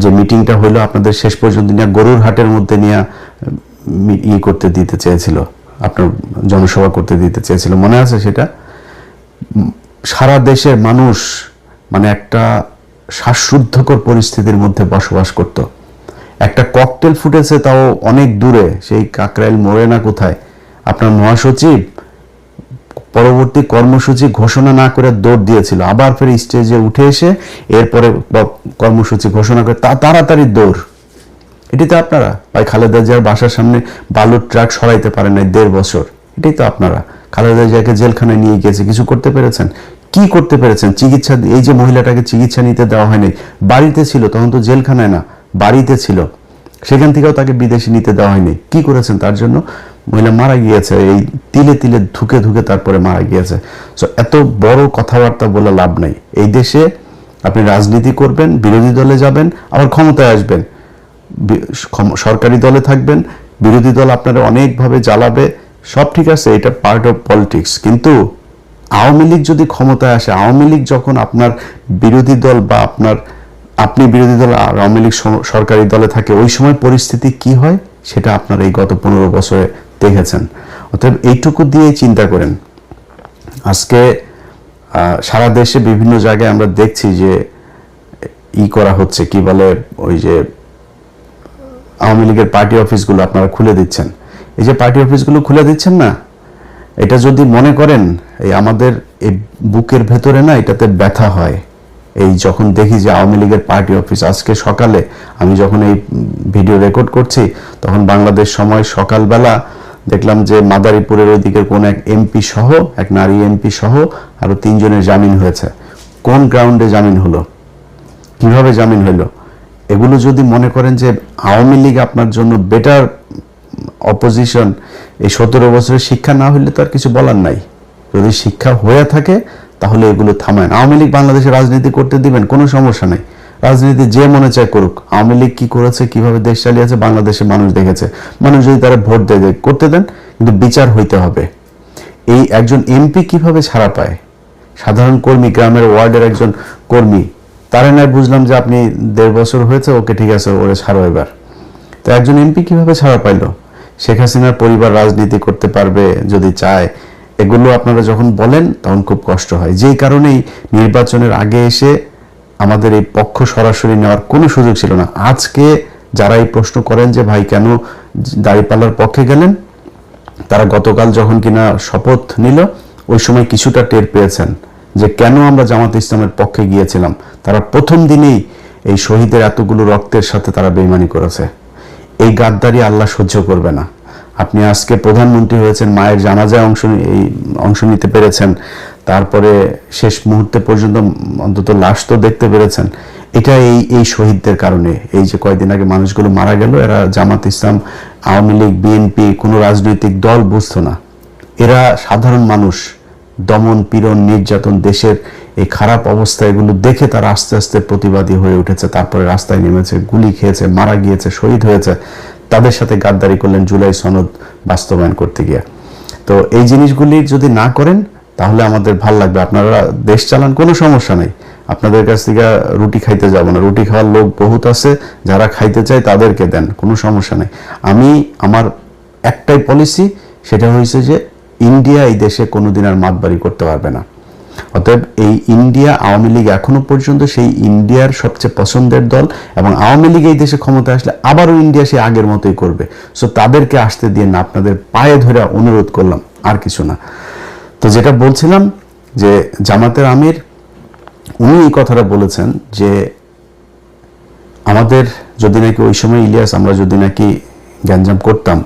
যে মিটিংটা হলো আপনাদের শেষ পর্যন্ত নিয়ে গরুর হাটের মধ্যে নিয়ে করতে দিতে চেয়েছিল, আপনার জনসভা করতে দিতে চেয়েছিল, মনে আছে সেটা? সারা দেশের মানুষ মানে একটা শ্বাসরুদ্ধকর পরিস্থিতির মধ্যে বসবাস করত। একটা ককটেল ফুটেছে, তাও অনেক দূরে, সেই কাকরাইল মোড়ে না কোথায়। আপনার মহাসচিব পরবর্তী কর্মসূচি ঘোষণা না করে দৌড় দিয়েছিল, আবার ফের স্টেজে উঠে এসে এরপরে কর্মসূচি ঘোষণা করে তাড়াতাড়ি দৌড়। এটি তো আপনারা। ভাই খালেদা জিয়ার বাসার সামনে বালুর ট্রাক সরাইতে পারেন নাই 1.5 বছর, এটাই তো আপনারা। খালেদা জিয়াকে জেলখানায় নিয়ে গিয়েছে, কিছু করতে পেরেছেন? কি করতে পেরেছেন? চিকিৎসা, এই যে মহিলাটাকে চিকিৎসা নিতে দেওয়া হয়নি, বাড়িতে ছিল তখন, তো জেলখানায় না, বাড়িতে ছিল, সেখান থেকেও তাকে বিদেশে নিতে দেওয়া হয়নি। কি করেছেন তার জন্য? মহিলা মারা গিয়েছে, এই তিলে তিলে ধুকে ধুকে তারপরে মারা গিয়েছে। সো এত বড় কথাবার্তা বলে লাভ নাই। এই দেশে আপনি রাজনীতি করবেন, বিরোধী দলে যাবেন, আবার ক্ষমতায় আসবেন, সরকারি দলে থাকবেন, বিরোধী দল আপনারা অনেকভাবে জ্বালাবে, সব ঠিক আছে, এটা পার্ট অফ পলিটিক্স। কিন্তু আওয়ামী লীগ যদি ক্ষমতায় আসে, আওয়ামী লীগ যখন আপনার বিরোধী দল বা আপনি বিরোধী দল আর আওয়ামী লীগ সরকারি দলে থাকে, ওই সময় পরিস্থিতি কি হয় সেটা আপনারা এই গত 15 বছরে দেখেছেন। অতএব এইটুকু দিয়ে চিন্তা করেন। আজকে সারা দেশে বিভিন্ন জায়গায় আমরা দেখছি যে করা হচ্ছে, কি বলে, ওই যে আওয়ামী লীগের পার্টি অফিসগুলো আপনারা খুলে দিচ্ছেন। এই যে পার্টি অফিসগুলো খুলে দিচ্ছেন না, এটা যদি মনে করেন এই আমাদের এই বুকের ভেতরে না এটাতে ব্যথা হয়। এই যখন দেখি যে আওয়ামী লীগের পার্টি অফিস, আজকে সকালে আমি যখন এই ভিডিও রেকর্ড করছি তখন বাংলাদেশ সময় সকালবেলা দেখলাম যে মাদারীপুরের ওইদিকের কোন এক এমপি সহ, এক নারী এমপি সহ আরো 3 জনের জামিন হয়েছে। কোন গ্রাউন্ডে জামিন হলো, কিভাবে জামিন হলো? এগুলো যদি মনে করেন যে আওয়ামী লীগ আপনার জন্য বেটার অপোজিশন, এই 17 বছরের শিক্ষা না হইলে তো আর কিছু বলার নাই। যদি শিক্ষা হয়ে থাকে তাহলে এগুলো থামায়। আওয়ামী লীগ বাংলাদেশে রাজনীতি করতে দিবেন, কোনো সমস্যা নাই, রাজনীতি যে মনে চায় করুক। আওয়ামী লীগ কি করেছে, কিভাবে দেশ চালিয়েছে বাংলাদেশের মানুষ দেখেছে। মানুষ যদি তারা ভোট দেয় করতে দেন, কিন্তু বিচার হইতে হবে। এই একজন এমপি কিভাবে ছাড়া পায়? সাধারণ কর্মী, গ্রামের ওয়ার্ডের একজন কর্মী, তারে নাই বুঝলাম যে আপনি 1.5 বছর হয়েছে, ওকে ঠিক আছে, ওরে ছাড়ো এবার। তো একজন এমপি কিভাবে ছাড়া পাইলো? শেখ হাসিনার পরিবার রাজনীতি করতে পারবে যদি চায়, এগুলো আপনারা যখন বলেন তখন খুব কষ্ট হয়। যেই কারণেই নির্বাচনের আগে এসে আমাদের এই পক্ষ সরাসরি নেওয়ার কোনো সুযোগ ছিল না। আজকে যারা এই প্রশ্ন করেন যে ভাই কেন দাঁড়িপাল্লার পক্ষে গেলেন, তারা গতকাল যখন কিনা শপথ নিল ওই সময় কিছুটা টের পেয়েছেন যে কেন আমরা জামাত ইসলামের পক্ষে গিয়েছিলাম। তারা প্রথম দিনেই এই শহীদের এতগুলো রক্তের সাথে তারা বেইমানি করেছে। এই গাদ্দারি আল্লাহ সহ্য করবে না। আপনি আজকে প্রধানমন্ত্রী হয়েছেন, মায়ের জানাজায় অংশ নিতে পেরেছেন, তারপরে শেষ মুহূর্তে পর্যন্ত অন্তত লাশ তো দেখতে পেরেছেন। এটা এই শহীদদের কারণে। এই যে কয়েকদিন আগে মানুষগুলো মারা গেল, এরা জামাত ইসলাম, আওয়ামী লীগ, বিএনপি কোনো রাজনৈতিক দল বুঝতো না। এরা সাধারণ মানুষ, দমন পীড়ন নির্যাতন, দেশের এই খারাপ অবস্থা, এগুলো দেখে তারা আস্তে আস্তে প্রতিবাদী হয়ে উঠেছে। তারপরে রাস্তায় নেমেছে, গুলি খেয়েছে, মারা গিয়েছে, শহীদ হয়েছে। তাদের সাথে গাদ্দারি করলেন জুলাই সনদ বাস্তবায়ন করতে গিয়ে। তো এই জিনিসগুলি যদি না করেন তাহলে আমাদের ভাল লাগবে। আপনারা দেশ চালান, কোনো সমস্যা নেই, আপনাদের কাছ থেকে রুটি খাইতে যাব না। রুটি খাওয়ার লোক বহুত আছে, যারা খাইতে চায় তাদেরকে দেন, কোনো সমস্যা নেই। আমার একটাই পলিসি, সেটা হয়েছে যে ইন্ডিয়া এই দেশে কোনোদিন আর মাতবাড়ি করতে পারবে না। অতএব এই ইন্ডিয়া, আওয়ামী লীগ এখনো পর্যন্ত সেই ইন্ডিয়ার সবচেয়ে পছন্দের দল, এবং আওয়ামী লীগ এই দেশে ক্ষমতায় আসলে আবারও ইন্ডিয়া সে আগের মতোই করবে। সো তাদেরকে আসতে দিয়ে না, আপনাদের পায়ে ধরে অনুরোধ করলাম, আর কিছু না। তো যেটা বলছিলাম যে জামাতের আমির উনি এই কথাটা বলেছেন যে আমাদের যদি নাকি ওই সময় ইলিয়াস, আমরা যদি নাকি গ্যাঞ্জাম করতাম,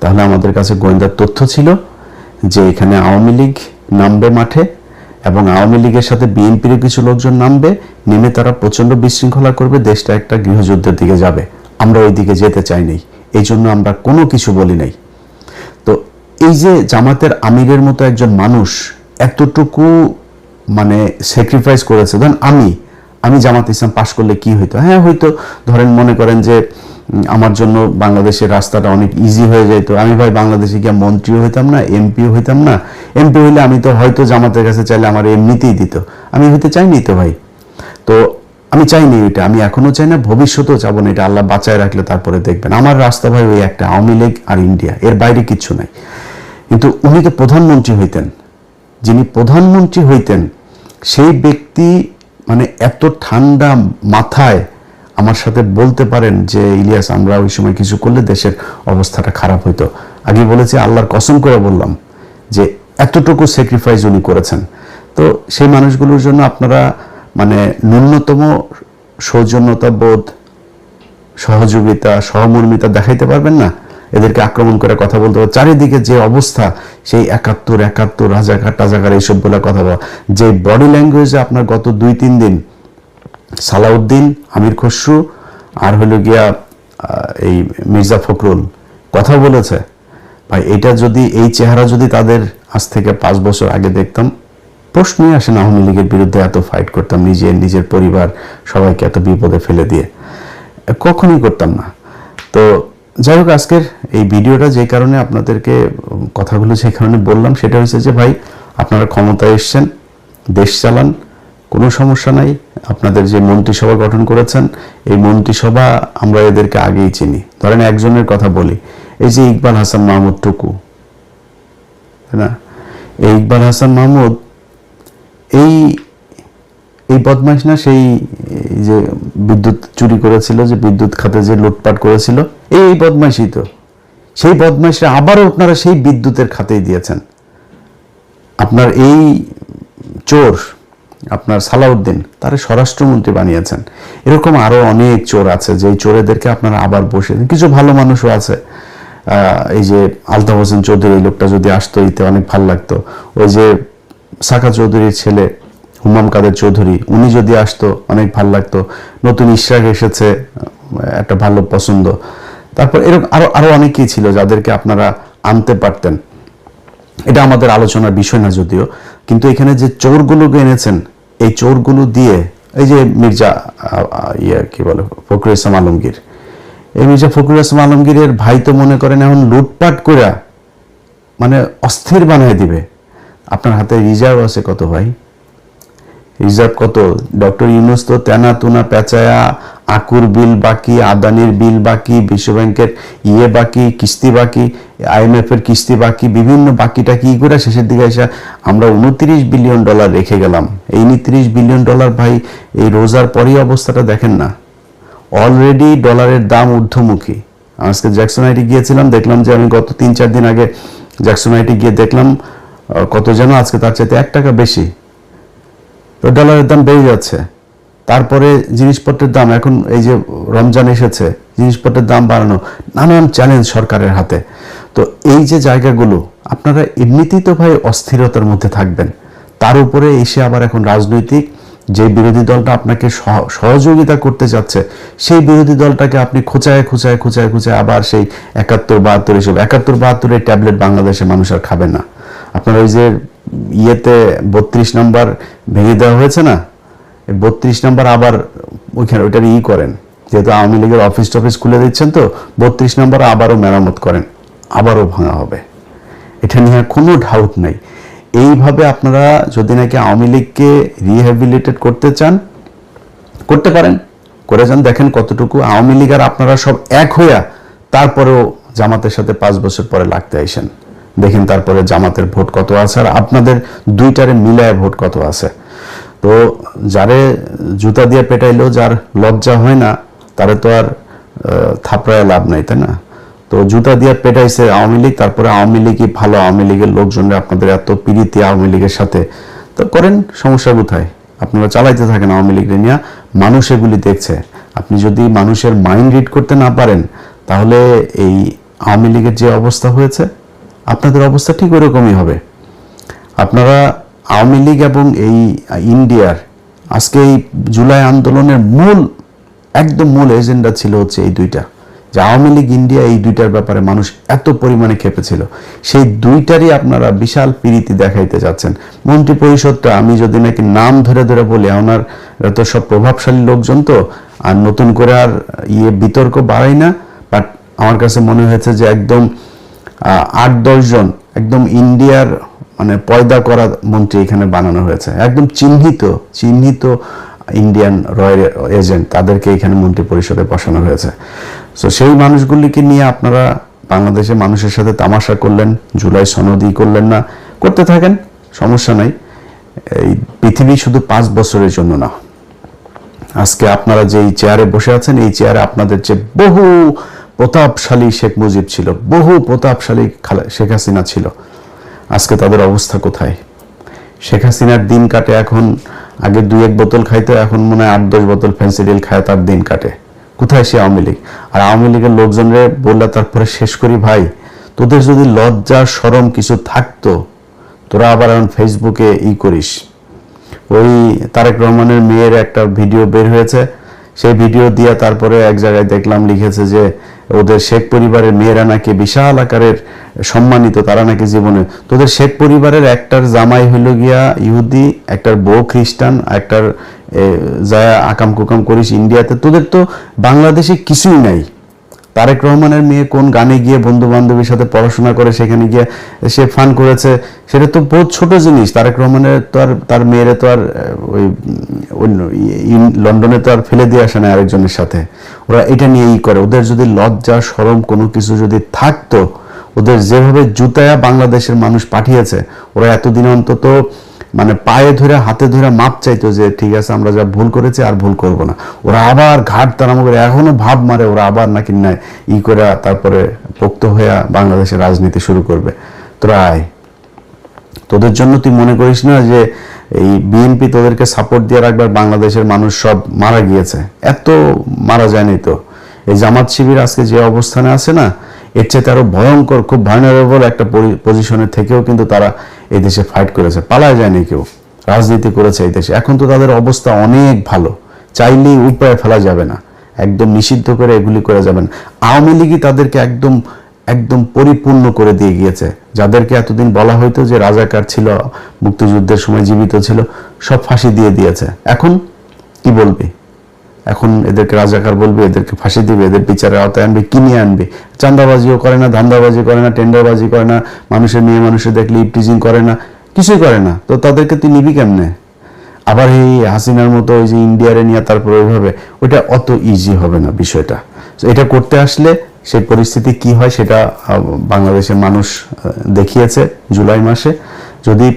তাহলে আমাদের কাছে গোয়েন্দার তথ্য ছিল যে এখানে আওয়ামী লীগ নামবে মাঠে, এবং আওয়ামী লীগের সাথে বিএনপির কিছু লোকজন নামবে, নেমে তারা প্রচন্ড বিশৃঙ্খলা করবে, দেশটা একটা গৃহযুদ্ধের দিকে যাবে। আমরা ওই দিকে যেতে চাই নাই, এই জন্য আমরা কোনো কিছু বলি নাই। তো এই যে জামাতের আমিরের মতো একজন মানুষ এতটুকু মানে স্যাক্রিফাইস করেছে, ধরেন আমি জামাত ইসলাম পাশ করলে কি হইতো? হ্যাঁ হয়তো ধরেন মনে করেন যে আমার জন্য বাংলাদেশের রাস্তাটা অনেক ইজি হয়ে যেত। আমি ভাই বাংলাদেশে গিয়ে মন্ত্রীও হইতাম না, এমপিও হইতাম না। এমপি হইলে আমি তো হয়তো জামাতের কাছে চাইলে আমার এমনিতেই দিত, আমি হইতে চাইনি তো ভাই। তো আমি চাইনি এটা, আমি এখনো চাই না, ভবিষ্যতেও চাবো না, এটা আল্লাহ বাঁচায় রাখলে তারপরে দেখবেন। আমার রাস্তা ভাই ওই একটা, আওয়ামী লীগ আর ইন্ডিয়া, এর বাইরে কিচ্ছু নাই। কিন্তু উনি তো প্রধানমন্ত্রী হইতেন, যিনি প্রধানমন্ত্রী হইতেন সেই ব্যক্তি মানে এত ঠান্ডা মাথায় আমার সাথে বলতে পারেন যে ইলিয়াস আমরা ওই সময় কিছু করলে দেশের অবস্থাটা খারাপ হইতো। আগে বলেছি, আল্লাহর কসম করে বললাম যে এতটুকু স্যাক্রিফাইস উনি করেছেন। তো সেই মানুষগুলোর জন্য আপনারা মানে ন্যূনতম সৌজন্যতা বোধ, সহযোগিতা, সহমর্মিতা দেখাইতে পারবেন না? এদেরকে আক্রমণ করে কথা বলতে হবে। চারিদিকে যে অবস্থা, সেই ৭১ রাজাকার টাজাকার এইসব বলে কথা বলা, যে বডি ল্যাঙ্গুয়েজে আপনার গত ২-৩ দিন সালাউদ্দিন, আমির খসরু আর হলো গিয়া এই মির্জা ফখরুল কথা বলেছে, ভাই এটা যদি, এই চেহারা যদি তাদের আজ থেকে ৫ বছর আগে দেখতাম, প্রশ্নই আসে না আওয়ামী লীগের বিরুদ্ধে এত ফাইট করতাম, নিজের পরিবার সবাইকে এত বিপদে ফেলে দিয়ে, কখনই করতাম না। তো যাই হোক, আজকের এই ভিডিওটা যে কারণে আপনাদেরকে কথাগুলো যে কারণে বললাম সেটা হচ্ছে যে ভাই আপনারা ক্ষমতায় এসছেন, দেশ চালান, কোনো সমস্যা নাই। আপনাদের যে মন্ত্রিসভা গঠন করেছেন, এই মন্ত্রিসভা আমরা এদেরকে আগেই চিনি। ধরেন একজনের কথা বলি, এই যে ইকবাল হাসান মাহমুদ টুকু, তাই না? এই ইকবাল হাসান মাহমুদ এই বদমাইশ না, সেই যে বিদ্যুৎ চুরি করেছিল, যে বিদ্যুৎ খাতে যে লুটপাট করেছিল, এই বদমাইশই তো। সেই বদমাইশরা আবারও আপনারা সেই বিদ্যুতের খাতেই দিয়েছেন। আপনার এই চোর, আপনার সালাউদ্দিন, তারা স্বরাষ্ট্রমন্ত্রী বানিয়েছেন। এরকম আরো অনেক চোর আছে, যে চোরেদেরকে আপনারা আবার বসে, কিছু ভালো মানুষও আছে। এই যে আলতাফ হোসেন চৌধুরী, এই লোকটা যদি আসতো ইতে অনেক ভালো লাগতো। ওই যে সাকা চৌধুরীর ছেলে হুমাম কাদের চৌধুরী, উনি যদি আসতো অনেক ভালো লাগতো। নতুন ইশরাক এসেছে, একটা ভালো পছন্দ। তারপর এরকম আরো অনেকেই ছিল যাদেরকে আপনারা আনতে পারতেন। এটা আমাদের আলোচনার বিষয় না যদিও, কিন্তু এখানে যে চোরগুলোকে এনেছেন, এই চোরগুলো দিয়ে, এই যে মির্জা কি বলে ফখরুল ইসলাম আলমগীর, এই মির্জা ফখরুল ইসলাম আলমগীরের ভাই তো মনে করেন এখন লুটপাট করে মানে অস্থির বানিয়ে দিবে। আপনার হাতে রিজার্ভ আছে কত ভাই? রিজার্ভ কত? ডক্টর ইউনূস তো তেনা তুনা পেঁচায়া, আকুর বিল বাকি, আদানির বিল বাকি, বিশ্বব্যাংকের বাকি, কিস্তি বাকি, IMF এর কিস্তি বাকি, বিভিন্ন বাকিটা কি করে শেষের দিকে এসে আমরা $29 বিলিয়ন রেখে গেলাম। এই $29 বিলিয়ন ভাই, এই রোজার পরই অবস্থাটা দেখেন না, অলরেডি ডলারের দাম ঊর্ধ্বমুখী। আজকে জ্যাকসন-আইটি গিয়েছিলাম, দেখলাম যে আমি গত ৩-৪ দিন আগে জ্যাকসন-আইটি গিয়ে দেখলাম কত যেন আজকে তার চাইতে $1 বেশি। তো ডলারের দাম বেড়ে যাচ্ছে। তারপরে জিনিসপত্রের দাম, এখন এই যে রমজান এসেছে, জিনিসপত্রের দাম বাড়ানো, নানান চ্যালেঞ্জ সরকারের হাতে। তো এই যে জায়গাগুলো, আপনারা এমনিতেই তো ভাই অস্থিরতার মধ্যে থাকবেন, তার উপরে এসে আবার এখন রাজনৈতিক যে বিরোধী দলটা আপনাকে সহযোগিতা করতে যাচ্ছে, সেই বিরোধী দলটাকে আপনি খোঁচায় আবার সেই ৭১-৭২ এসব ৭১-৭২ ট্যাবলেট বাংলাদেশে মানুষ আর খাবে না। আপনার ওই যে ইয়েতে ৩২ নম্বর ভেঙে দেওয়া হয়েছে না, ৩২ নম্বর আবার ওইখানে ওইটার করেন, যেহেতু আওয়ামী লীগের অফিস টফিস খুলে দিচ্ছেন, তো ৩২ নম্বর আবারও মেরামত করেন, আবারও ভাঙা হবে। এটা নিয়ে কোনো ডাউট নাই। এইভাবে আপনারা যদি নাকি আওয়ামী লীগকে রিহ্যাবিলিটেট করতে চান, করতে পারেন, করে যান, দেখেন কতটুকু আওয়ামী লীগ আর আপনারা সব এক হইয়া তারপরেও জামাতের সাথে ৫ বছর পরে লাগতে আইসেন, দেখেন তারপরে জামাতের ভোট কত আছে আর আপনাদের দুইটারে মিলায় ভোট কত আছে। তো যারে জুতা দিয়ে পেটাইলেও যার লজ্জা হয় না, তারে তো আর থাপড়ায় লাভ নাই, তাই না? তো জুতা দিয়ে পেটাইছে আওয়ামী লীগ, তারপরে আওয়ামী লীগই ভালো, আওয়ামী লীগের লোকজনরা আপনাদের এত প্রীতি আওয়ামী লীগের সাথে, তো করেন, সমস্যা কোথায়? আপনারা চালাইতে থাকেন আওয়ামী লীগের নিয়ে, মানুষ এগুলি দেখছে। আপনি যদি মানুষের মাইন্ড রিড করতে না পারেন, তাহলে এই আওয়ামী লীগের যে অবস্থা হয়েছে, আপনাদের অবস্থা ঠিক ওরকমই হবে। আপনারা আওয়ামী লীগ এবং এই ইন্ডিয়ার আজকে এই জুলাই আন্দোলনের একদম মূল এজেন্ডা ছিল হচ্ছে এই দুইটা, যে আওয়ামী লীগ ইন্ডিয়া, এই দুইটার ব্যাপারে মানুষ এত পরিমাণে খেপেছিল, সেই দুইটারই আপনারা বিশাল প্রীতি দেখাইতে যাচ্ছেন। মন্ত্রী পরিষদটা আমি যদি নাকি নাম ধরে বলি, ওনার তো সব প্রভাবশালী লোকজন, তো আর নতুন করে আর বিতর্ক বাড়াই না, বাট আমার কাছে মনে হয়েছে যে একদম ৮-১০ জন একদম ইন্ডিয়ার মানে পয়দা করা মন্ত্রী এখানে বানানো হয়েছে, একদম চিহ্নিত ইন্ডিয়ান রয়্যাল এজেন্ট, তাদেরকে এখানে মন্ত্রী পরিষদে বসানো হয়েছে। সো সেই মানুষগুলিকে নিয়ে আপনারা বাংলাদেশের মানুষের সাথে তামাশা করলেন, জুলাই সনদই করলেন না, করতে থাকেন, সমস্যা নাই। এই পৃথিবী শুধু 5 বছরের জন্য না। আজকে আপনারা যে এই চেয়ারে বসে আছেন, এই চেয়ারে আপনাদের যে বহু প্রতাপশালী শেখ মুজিব ছিল, বহু প্রতাপশালী শেখ হাসিনা ছিল, আজকে তাদের অবস্থা কোথায়? শেখ হাসিনার দিন কাটে এখন, আগে 2-1 বোতল খাইতো, এখন মনে হয় 8-10 বোতল ফেন্সিডিল খায় তার দিন কাটে। কোথায় সে আওয়ামী লীগ? আর আওয়ামী লীগের লোকজনরে বললে তারপরে শেষ করি, ভাই তোদের যদি লজ্জা শরম কিছু থাকতো, তোরা আবার এখন ফেসবুকে করিস। ওই তারেক রহমানের মেয়ের একটা ভিডিও বের হয়েছে, সেই ভিডিও দিয়ে তারপরে এক জায়গায় দেখলাম লিখেছে যে ওদের শেখ পরিবারের মেয়েরা নাকি বিশাল আকারের সম্মানিত, তারা নাকি জীবনে। তোদের শেখ পরিবারের একটার জামাই হইল গিয়া ইহুদি, একটার বউ খ্রিস্টান, একটার যায় আকাম কুকাম করিস ইন্ডিয়াতে, তোদের তো বাংলাদেশে কিছুই নাই। তারেক রহমানের মেয়ে কোন গানে গিয়ে বন্ধু বান্ধবীর সাথে পড়াশোনা করে সেখানে গিয়ে সে ফান করেছে, সেটা তো বহুত ছোট জিনিস। তারেক রহমানের তো আর তার মেয়েরে তো আর ওই লন্ডনে তো আর ফেলে দিয়ে আসে না আরেকজনের সাথে। ওরা এটা নিয়েই করে। ওদের যদি লজ্জা শরম কোনো কিছু যদি থাকতো, ওদের যেভাবে জুতায়া বাংলাদেশের মানুষ পাঠিয়েছে, ওরা এতদিন অন্তত মানে পায়ে ধরে হাতে ধরে মাপ চাইতো যে ঠিক আছে আমরা যা ভুল করেছি আর ভুল করব না। ওরা আবার ঘাট তাড়ামো করে এখনো ভাব মারে ওরা আবার নাকি নাই করে তারপরে পোক্ত হয়ে বাংলাদেশের রাজনীতি শুরু করবে। তোরা আয়, তোদের জন্য তুই মনে করিস না যে এই বিএনপি তোদেরকে সাপোর্ট দিয়ে রাখবার, বাংলাদেশের মানুষ সব মারা গিয়েছে? এত মারা যায়নি তো। এই জামাত শিবির আজকে যে অবস্থানে আছে না, এর চেয়ে আরো ভয়ঙ্কর, খুব ভালনারেবল একটা পজিশনে থেকেও কিন্তু তারা এই দেশে ফাইট করেছে, পালায় যায়নি কেউ, রাজনীতি করেছে এই দেশে। এখন তো তাদের অবস্থা অনেক ভালো, চাইলেই উপায় ফেলা যাবে না, একদম নিষিদ্ধ করে এগুলি করা যাবে না। আওয়ামী লীগই তাদেরকে একদম একদম পরিপূর্ণ করে দিয়ে গিয়েছে। যাদেরকে এতদিন বলা হইতো যে রাজাকার ছিল, মুক্তিযুদ্ধের সময় জীবিত ছিল, সব ফাঁসি দিয়ে দিয়েছে। এখন কি বলবি? এখন এদেরকে রাজাকার বলবে, এদেরকে ফাঁসি দিবে, এদের বিচারের আওতায় আনবে, কিনে আনবে। চাঁদাবাজিও করে না, ধান্দাবাজি করে না, টেন্ডারবাজি করে না, মানুষের মেয়ে মানুষের দেখলে ইপটিজিং করে না, কিছুই করে না। তো তাদেরকে তুই নিবি কেমনে? আবার এই হাসিনার মতো ওই যে ইন্ডিয়ারে নিয়ে তারপর ওইভাবে, ওইটা অত ইজি হবে না বিষয়টা। এটা করতে আসলে সেই পরিস্থিতি কি হয় সেটা বাংলাদেশের মানুষ দেখিয়েছে জুলাই মাসে। যদি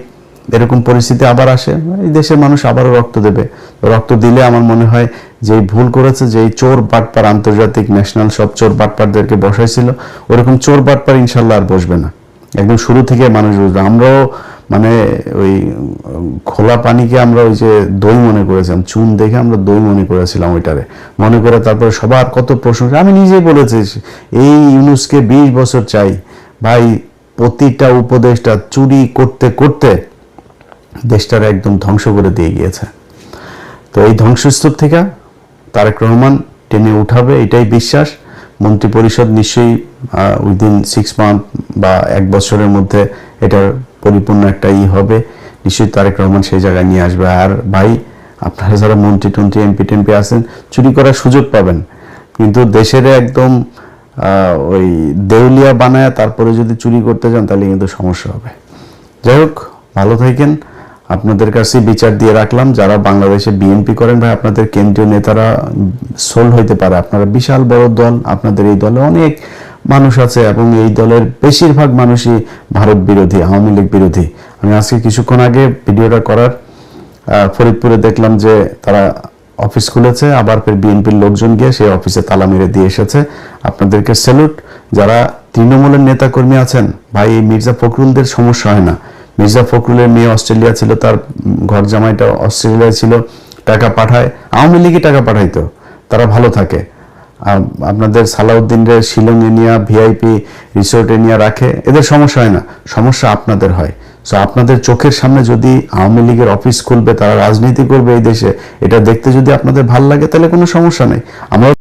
এরকম পরিস্থিতি আবার আসে, এই দেশের মানুষ আবারও রক্ত দেবে। রক্ত দিলে আমার মনে হয় যে ভুল করেছে, যে চোর বাটপার, আন্তর্জাতিক ন্যাশনাল সব চোর বাটপারদেরকে বসাইছিল, ওরকম চোর বাটপার ইনশাল্লাহ আর বসবে না। একদম শুরু থেকে মানুষ বুঝবে। আমরাও মানে ওই খোলা পানিকে আমরা ওই যে দই মনে করেছিলাম, চুন দেখে আমরা দই মনে করেছিলাম, ওইটারে মনে করে তারপরে সবার কত প্রশংসা। আমি নিজেই বলেছি এই ইউনুসকে 20 বছর চাই ভাই। প্রতিটা উপদেশটা চুরি করতে করতে দেশটার একদম ধ্বংস করে দিয়ে গিয়েছে। তো এই ধ্বংসস্তূপ থেকে তারেক রহমান টেনে উঠাবে, এটাই বিশ্বাস। মন্ত্রী পরিষদ নিশ্চয়ই উইদিন 6 মান্থ বা 1 বছরের মধ্যে এটার পরিপূর্ণ একটা হবে। নিশ্চয়ই তারেক রহমান সেই জায়গায় নিয়ে আসবে। আর ভাই আপনারা যারা মন্ত্রী টন্ত্রী এমপি টেমপি আছেন, চুরি করার সুযোগ পাবেন, কিন্তু দেশের একদম ওই দেউলিয়া বানায় তারপরে যদি চুরি করতে যান তাহলে কিন্তু সমস্যা হবে। যাই হোক, ভালো থাকেন। আপনাদের কাছে বিচার দিয়ে রাখলাম, যারা বাংলাদেশে বিএনপি করেন ভাই, আপনাদের কেন্দ্রীয় নেতারা সোল হইতে পারে। আপনারা বিশাল বড় দল, আপনাদের এই দলে অনেক মানুষ আছে এবং এই দলের বেশিরভাগ মানুষই ভারত বিরোধী, আওয়ামী লীগ বিরোধী। আমি আজকে কিছুক্ষণ আগে ভিডিওটা করার ফরিদপুরে দেখলাম যে তারা অফিস খুলেছে, আবার ফের বিএনপির লোকজন গিয়ে সেই অফিসে তালা মেরে দিয়ে এসেছে। আপনাদেরকে স্যালুট। যারা তৃণমূলের নেতাকর্মী আছেন ভাই, এই মির্জা ফখরুলদের সমস্যা হয় না। মির্জা ফখরুলের মেয়ে অস্ট্রেলিয়া ছিল, তার ঘর জামাইটা অস্ট্রেলিয়ায় ছিল, টাকা পাঠায়, আওয়ামী লীগই টাকা পাঠাইতো, তারা ভালো থাকে। আপনাদের সালাউদ্দিনের শিলংয়ে নিয়ে ভিআইপি রিসোর্টে নিয়ে রাখে, এদের সমস্যা হয় না, সমস্যা আপনাদের হয়। সো আপনাদের চোখের সামনে যদি আওয়ামী লীগের অফিস খুলবে, তারা রাজনীতি করবে এই দেশে, এটা দেখতে যদি আপনাদের ভাল লাগে তাহলে কোনো সমস্যা নেই। আমরা